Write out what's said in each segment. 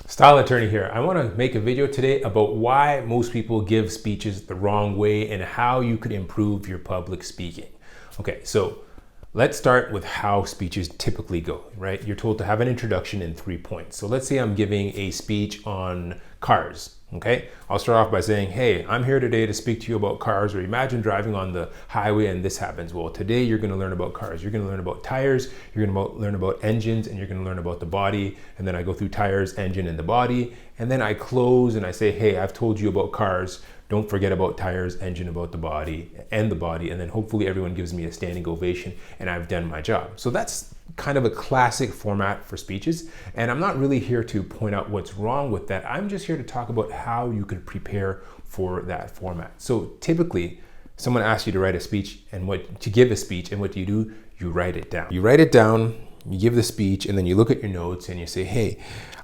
Style attorney here. I want to make a video today about why most people give speeches the wrong way and how you could improve your public speaking. Okay, so let's start with how speeches typically go, right? You're told to have an introduction in 3 points. So let's say I'm giving a speech on cars. Okay, I'll start off by saying, hey, I'm here today to speak to you about cars, or imagine driving on the highway and this happens. Well, today you're going to learn about cars. You're going to learn about tires, you're going to learn about engines, and you're going to learn about the body. And then I go through tires, engine, and the body. And then I close and I say, hey, I've told you about cars. Don't forget about tires, engine, about the body, and the body. And then hopefully everyone gives me a standing ovation and I've done my job. So that's kind of a classic format for speeches. And I'm not really here to point out what's wrong with that. I'm just here to talk about how you could prepare for that format. So typically, someone asks you to write a speech and to give a speech, and what do? You write it down. You write it down, you give the speech, and then you look at your notes and you say, hey,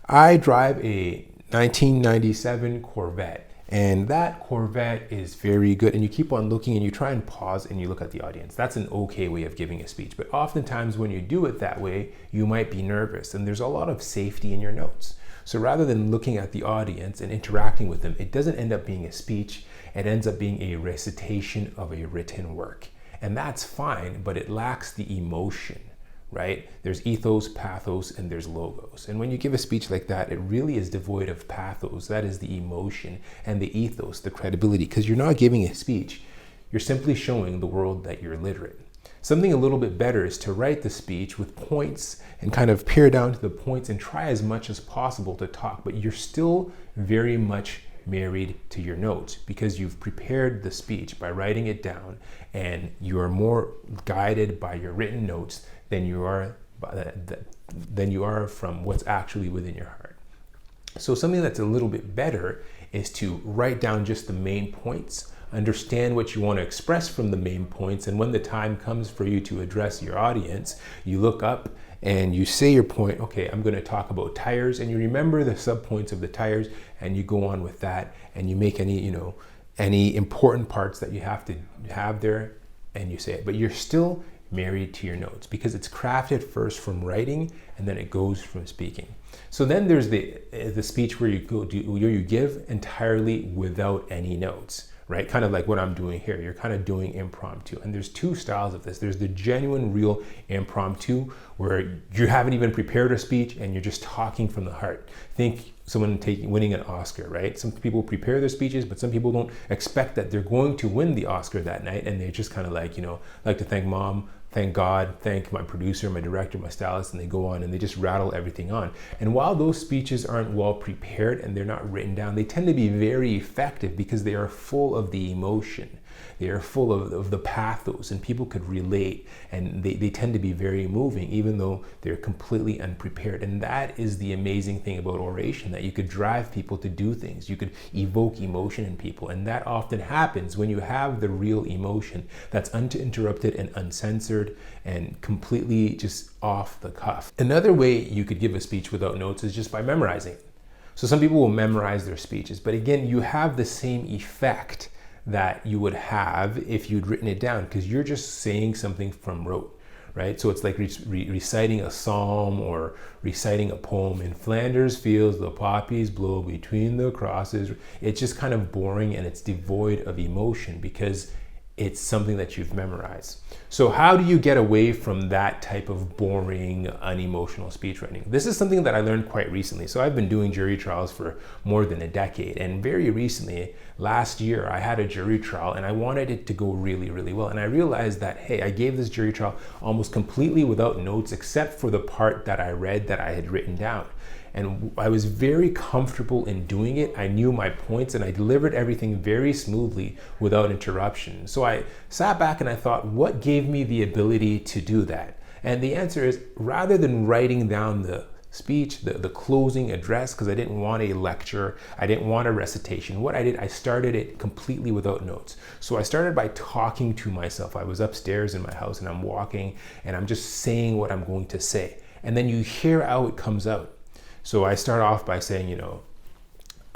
I drive a 1997 Corvette. And that Corvette is very good. And you keep on looking and you try and pause and you look at the audience. That's an okay way of giving a speech. But oftentimes when you do it that way, you might be nervous and there's a lot of safety in your notes. So rather than looking at the audience and interacting with them, it doesn't end up being a speech. It ends up being a recitation of a written work. And that's fine, but it lacks the emotion. Right? There's ethos, pathos, and there's logos. And when you give a speech like that, it really is devoid of pathos. That is the emotion, and the ethos, the credibility, because you're not giving a speech. You're simply showing the world that you're literate. Something a little bit better is to write the speech with points and kind of pare down to the points and try as much as possible to talk, but you're still very much married to your notes because you've prepared the speech by writing it down, and you are more guided by your written notes than you are from what's actually within your heart. So something that's a little bit better is to write down just the main points, understand what you want to express from the main points, and when the time comes for you to address your audience, you look up and you say your point. Okay, I'm going to talk about tires, and you remember the subpoints of the tires, and you go on with that, and you make any important parts that you have to have there, and you say it. But you're still married to your notes because it's crafted first from writing and then it goes from speaking. So then there's the speech where you give entirely without any notes, right? Kind of like what I'm doing here. You're kind of doing impromptu. And there's two styles of this. There's the genuine, real impromptu where you haven't even prepared a speech and you're just talking from the heart. Think someone winning an Oscar, right? Some people prepare their speeches, but some people don't expect that they're going to win the Oscar that night. And they just kind of like to thank mom, thank God, thank my producer, my director, my stylist, and they go on and they just rattle everything on. And while those speeches aren't well prepared and they're not written down, they tend to be very effective because they are full of the emotion. They are full of the pathos, and people could relate, and they tend to be very moving even though they're completely unprepared. And that is the amazing thing about oration, that you could drive people to do things. You could evoke emotion in people, and that often happens when you have the real emotion that's uninterrupted and uncensored and completely just off the cuff. Another way you could give a speech without notes is just by memorizing it. So some people will memorize their speeches, but again, you have the same effect that you would have if you'd written it down, because you're just saying something from rote, right? So it's like reciting a psalm or reciting a poem. In Flanders fields the poppies blow between the crosses. It's just kind of boring and it's devoid of emotion because it's something that you've memorized. So how do you get away from that type of boring, unemotional speech writing? This is something that I learned quite recently. So I've been doing jury trials for more than a decade. And very recently, last year, I had a jury trial and I wanted it to go really, really well. And I realized that, hey, I gave this jury trial almost completely without notes, except for the part that I read that I had written down. And I was very comfortable in doing it. I knew my points and I delivered everything very smoothly without interruption. So I sat back and I thought, what gave me the ability to do that? And the answer is, rather than writing down the speech, the closing address, because I didn't want a lecture, I didn't want a recitation. What I did, I started it completely without notes. So I started by talking to myself. I was upstairs in my house and I'm walking and I'm just saying what I'm going to say. And then you hear how it comes out. So I start off by saying,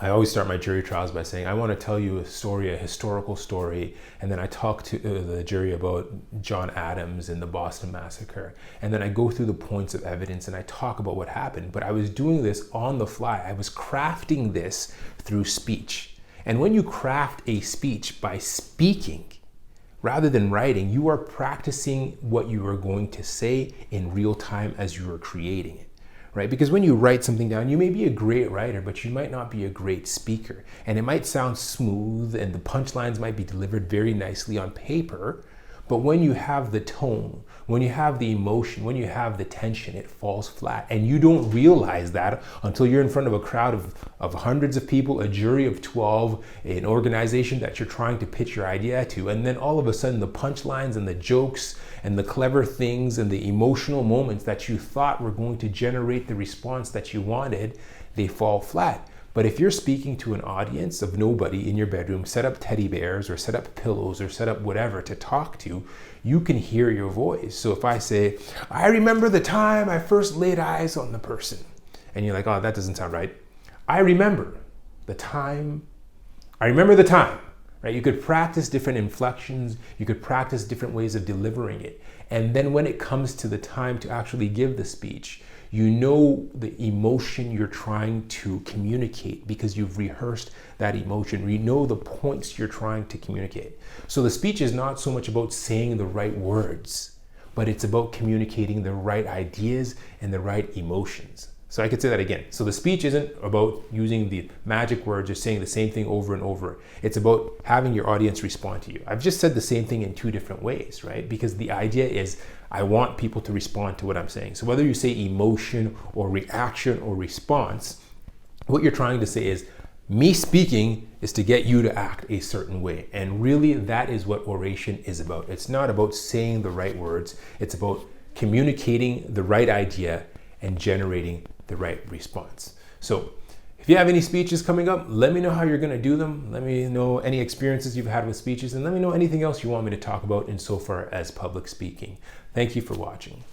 I always start my jury trials by saying, I want to tell you a story, a historical story, and then I talk to the jury about John Adams and the Boston Massacre, and then I go through the points of evidence and I talk about what happened. But I was doing this on the fly. I was crafting this through speech. And when you craft a speech by speaking rather than writing, you are practicing what you are going to say in real time as you are creating it. Right? Because when you write something down, you may be a great writer, but you might not be a great speaker. And it might sound smooth and the punchlines might be delivered very nicely on paper, but when you have the tone, when you have the emotion, when you have the tension, it falls flat. And you don't realize that until you're in front of a crowd of hundreds of people, a jury of 12, an organization that you're trying to pitch your idea to. And then all of a sudden the punchlines and the jokes and the clever things and the emotional moments that you thought were going to generate the response that you wanted, they fall flat. But if you're speaking to an audience of nobody in your bedroom, set up teddy bears or set up pillows or set up whatever to talk to, you can hear your voice. So if I say, I remember the time I first laid eyes on the person, and you're like, oh, that doesn't sound right. I remember the time, right? You could practice different inflections, you could practice different ways of delivering it. And then when it comes to the time to actually give the speech, you know the emotion you're trying to communicate because you've rehearsed that emotion. You know the points you're trying to communicate. So the speech is not so much about saying the right words, but it's about communicating the right ideas and the right emotions. So I could say that again. So the speech isn't about using the magic words or saying the same thing over and over. It's about having your audience respond to you. I've just said the same thing in two different ways, right? Because the idea is I want people to respond to what I'm saying. So whether you say emotion or reaction or response, what you're trying to say is me speaking is to get you to act a certain way. And really that is what oration is about. It's not about saying the right words. It's about communicating the right idea and generating the right response. So if you have any speeches coming up, let me know how you're going to do them. Let me know any experiences you've had with speeches, and let me know anything else you want me to talk about insofar as public speaking. Thank you for watching.